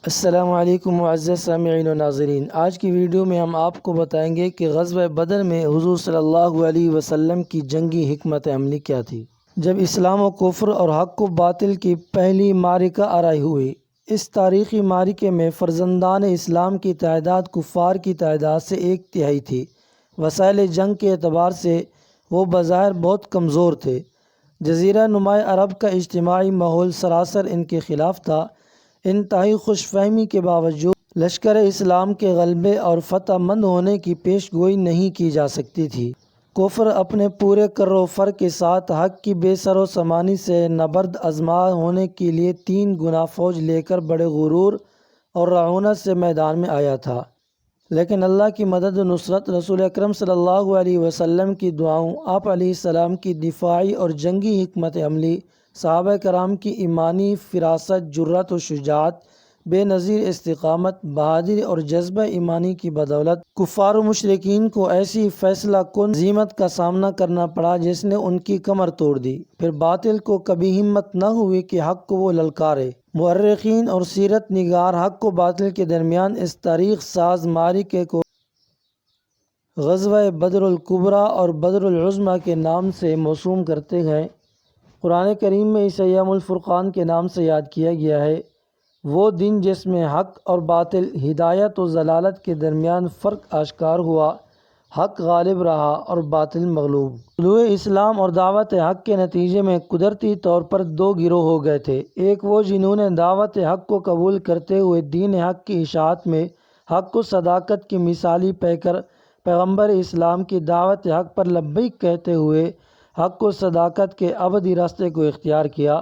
السلام علیکم معزز سامعین و ناظرین، آج کی ویڈیو میں ہم آپ کو بتائیں گے کہ غزوہ بدر میں حضور صلی اللہ علیہ وسلم کی جنگی حکمت عملی کیا تھی جب اسلام و کفر اور حق و باطل کی پہلی معرکہ آرائی ہوئی۔ اس تاریخی معرکے میں فرزندان اسلام کی تعداد کفار کی تعداد سے 1/3 تھی۔ وسائل جنگ کے اعتبار سے وہ بظاہر بہت کمزور تھے۔ جزیرہ نماء عرب کا اجتماعی ماحول سراسر ان کے خلاف تھا۔ انتہائی خوش فہمی کے باوجود لشکر اسلام کے غلبے اور فتح مند ہونے کی پیش گوئی نہیں کی جا سکتی تھی۔ کفر اپنے پورے کر و فر کے ساتھ حق کی بے سر و سامانی سے نبرد آزما ہونے کے لیے 3 گنا فوج لے کر بڑے غرور اور رعونت سے میدان میں آیا تھا، لیکن اللہ کی مدد و نصرت، رسول اکرم صلی اللہ علیہ وسلم کی دعاؤں، آپ علیہ السلام کی دفاعی اور جنگی حکمت عملی، صحابہ کرام کی ایمانی فراست، جرأت و شجاعت، بے نظیر استقامت، بہادری اور جذبہ ایمانی کی بدولت کفار و مشرکین کو ایسی فیصلہ کن ہزیمت کا سامنا کرنا پڑا جس نے ان کی کمر توڑ دی۔ پھر باطل کو کبھی ہمت نہ ہوئی کہ حق کو وہ للکارے۔ مورخین اور سیرت نگار حق و باطل کے درمیان اس تاریخ ساز معرکے کو غزوہ بدر الکبریٰ اور بدر العظمیٰ کے نام سے موسوم کرتے ہیں۔ قرآن کریم میں اسے یوم الفرقان کے نام سے یاد کیا گیا ہے، وہ دن جس میں حق اور باطل، ہدایت و ضلالت کے درمیان فرق آشکار ہوا، حق غالب رہا اور باطل مغلوب۔ طلوع اسلام اور دعوت حق کے نتیجے میں قدرتی طور پر 2 گروہ ہو گئے تھے۔ ایک وہ جنہوں نے دعوت حق کو قبول کرتے ہوئے دین حق کی اشاعت میں حق و صداقت کی مثالی پیکر پیغمبر اسلام کی دعوت حق پر لبیک کہتے ہوئے حق و صداقت کے ابدی راستے کو اختیار کیا،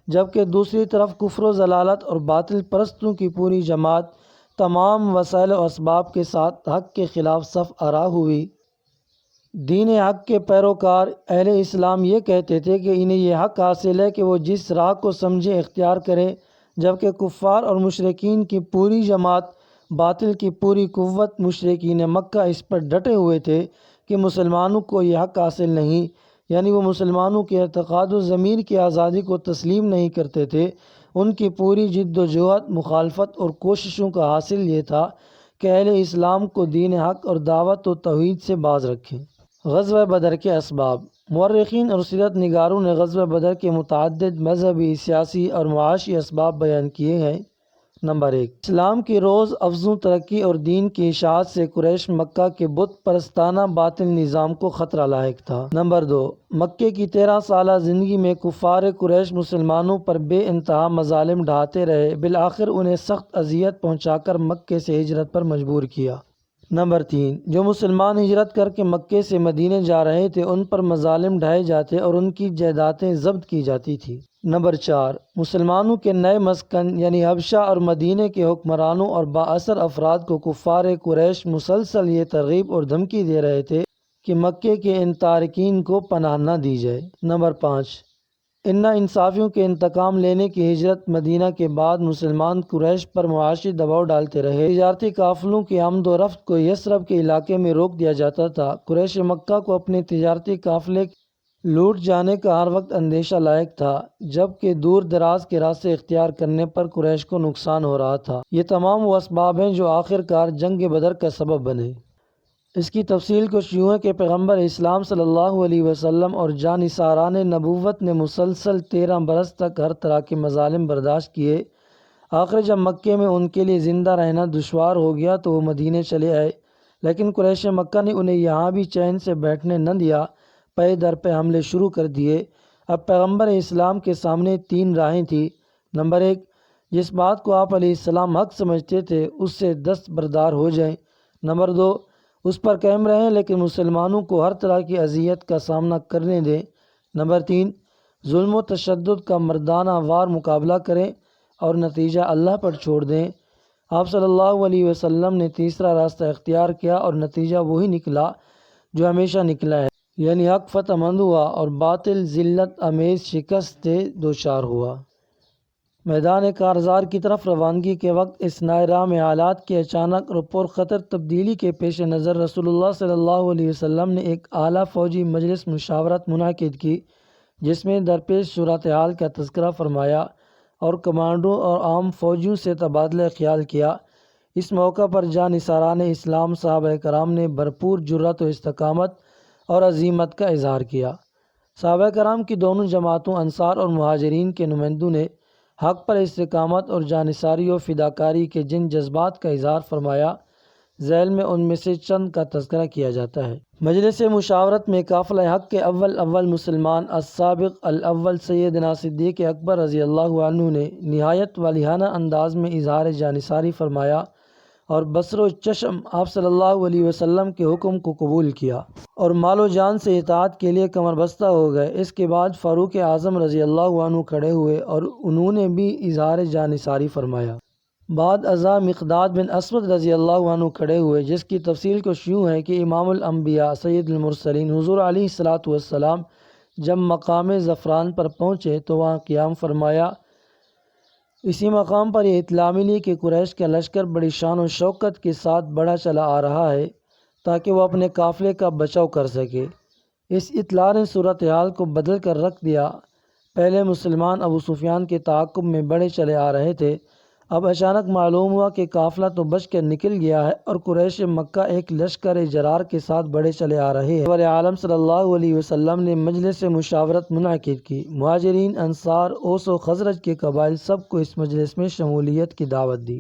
جبکہ دوسری طرف کفر و ضلالت اور باطل پرستوں کی پوری جماعت تمام وسائل و اسباب کے ساتھ حق کے خلاف صف آرا ہوئی۔ دین حق کے پیروکار اہل اسلام یہ کہتے تھے کہ انہیں یہ حق حاصل ہے کہ وہ جس راہ کو سمجھے اختیار کریں، جبکہ کفار اور مشرکین کی پوری جماعت، باطل کی پوری قوت، مشرکین مکہ اس پر ڈٹے ہوئے تھے کہ مسلمانوں کو یہ حق حاصل نہیں، یعنی وہ مسلمانوں کے اعتقاد و ضمیر کی آزادی کو تسلیم نہیں کرتے تھے۔ ان کی پوری جد و جہد، مخالفت اور کوششوں کا حاصل یہ تھا کہ اہل اسلام کو دین حق اور دعوت و توحید سے باز رکھیں۔ غزوہ بدر کے اسباب۔ مورخین اور سیرت نگاروں نے غزوہ بدر کے متعدد مذہبی، سیاسی اور معاشی اسباب بیان کیے ہیں۔ نمبر 1، اسلام کی روز افزوں ترقی اور دین کی اشاعت سے قریش مکہ کے بت پرستانہ باطل نظام کو خطرہ لاحق تھا۔ نمبر 2، مکے کی 13 سالہ زندگی میں کفار قریش مسلمانوں پر بے انتہا مظالم ڈھاتے رہے، بالآخر انہیں سخت اذیت پہنچا کر مکے سے ہجرت پر مجبور کیا۔ نمبر 3، جو مسلمان ہجرت کر کے مکے سے مدینے جا رہے تھے ان پر مظالم ڈھائے جاتے اور ان کی جائیدادیں ضبط کی جاتی تھیں۔ نمبر 4، مسلمانوں کے نئے مسکن یعنی حبشہ اور مدینے کے حکمرانوں اور بااثر افراد کو کفار قریش مسلسل یہ ترغیب اور دھمکی دے رہے تھے کہ مکے کے ان تارکین کو پناہ نہ دی جائے۔ نمبر 5، ان ناانصافیوں کے انتقام لینے کی ہجرت مدینہ کے بعد مسلمان قریش پر معاشی دباؤ ڈالتے رہے۔ تجارتی قافلوں کی آمد و رفت کو یثرب کے علاقے میں روک دیا جاتا تھا۔ قریش مکہ کو اپنے تجارتی قافلے لوٹ جانے کا ہر وقت اندیشہ لاحق تھا، جبکہ دور دراز کے راستے اختیار کرنے پر قریش کو نقصان ہو رہا تھا۔ یہ تمام وہ اسباب ہیں جو آخر کار جنگ بدر کا سبب بنے۔ اس کی تفصیل کچھ یوں ہے کہ پیغمبر اسلام صلی اللہ علیہ وسلم اور جانثاران نبوت نے مسلسل 13 برس تک ہر طرح کے مظالم برداشت کیے۔ آخر جب مکے میں ان کے لیے زندہ رہنا دشوار ہو گیا تو وہ مدینے چلے آئے، لیکن قریش مکہ نے انہیں یہاں بھی چین سے بیٹھنے نہ دیا، پے در پہ حملے شروع کر دیے۔ اب پیغمبر اسلام کے سامنے 3 راہیں تھیں۔ نمبر 1، جس بات کو آپ علیہ السلام حق سمجھتے تھے اس سے دستبردار ہو جائیں۔ نمبر 2، اس پر قائم رہیں لیکن مسلمانوں کو ہر طرح کی اذیت کا سامنا کرنے دیں۔ نمبر 3، ظلم و تشدد کا مردانہ وار مقابلہ کریں اور نتیجہ اللہ پر چھوڑ دیں۔ آپ صلی اللہ علیہ وسلم نے تیسرا راستہ اختیار کیا اور نتیجہ وہی نکلا جو ہمیشہ نکلا ہے، یعنی حق فتح مند ہوا اور باطل ذلت امیز شکست سے دوچار ہوا۔ میدان کارزار کی طرف روانگی کے وقت اس نئے راہ میں حالات کی اچانک اور پرخطر تبدیلی کے پیش نظر رسول اللہ صلی اللہ علیہ وسلم نے ایک اعلیٰ فوجی مجلس مشاورت منعقد کی، جس میں درپیش صورتحال کا تذکرہ فرمایا۔ اور کمانڈوں اور عام فوجیوں سے تبادلہ خیال کیا۔ اس موقع پر جانثاران اسلام صحابہ کرام نے بھرپور جرأت و استقامت اور عزیمت کا اظہار کیا۔ صحابہ کرام کی دونوں جماعتوں انصار اور مہاجرین کے نمائندوں نے حق پر استقامت اور جانثاری و فداکاری کے جن جذبات کا اظہار فرمایا، ذیل میں ان میں سے چند کا تذکرہ کیا جاتا ہے۔ مجلس مشاورت میں قافلہ حق کے اول مسلمان السابق الاول سیدنا صدیق اکبر رضی اللہ عنہ نے نہایت والہانہ انداز میں اظہار جانثاری فرمایا اور بصر و چشم آپ صلی اللہ علیہ وسلم کے حکم کو قبول کیا اور مال و جان سے اطاعت کے لیے کمر بستہ ہو گئے۔ اس کے بعد فاروق اعظم رضی اللہ عنہ کھڑے ہوئے اور انہوں نے بھی اظہار جانثاری فرمایا۔ بعد ازاں مقداد بن اسود رضی اللہ عنہ کھڑے ہوئے، جس کی تفصیل کچھ یوں ہے کہ امام الانبیاء سید المرسلین حضور علیہ الصلاۃ والسلام جب مقام زعفران پر پہنچے تو وہاں قیام فرمایا۔ اسی مقام پر یہ اطلاع ملی کہ قریش کا لشکر بڑی شان و شوکت کے ساتھ بڑھا چلا آ رہا ہے تاکہ وہ اپنے قافلے کا بچاؤ کر سکے۔ اس اطلاع نے صورتحال کو بدل کر رکھ دیا۔ پہلے مسلمان ابو سفیان کے تعاقب میں بڑھے چلے آ رہے تھے، اب اچانک معلوم ہوا کہ قافلہ تو بچ کر نکل گیا ہے اور قریش مکہ ایک لشکر جرار کے ساتھ بڑھے چلے آ رہے ہیں۔ رسول عالم صلی اللہ علیہ وسلم نے مجلس مشاورت منعقد کی۔ مہاجرین، انصار، اوس و خزرج کے قبائل سب کو اس مجلس میں شمولیت کی دعوت دی۔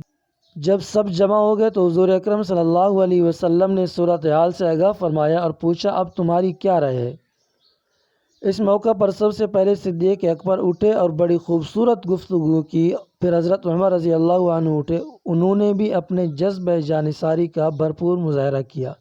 جب سب جمع ہو گئے تو حضور اکرم صلی اللہ علیہ وسلم نے صورتحال سے آگاہ فرمایا اور پوچھا، اب تمہاری کیا رائے ہے؟ اس موقع پر سب سے پہلے صدیق اکبر اٹھے اور بڑی خوبصورت گفتگو کی۔ پھر حضرت عمر رضی اللہ عنہ اٹھے، انہوں نے بھی اپنے جذبہ جانثاری کا بھرپور مظاہرہ کیا۔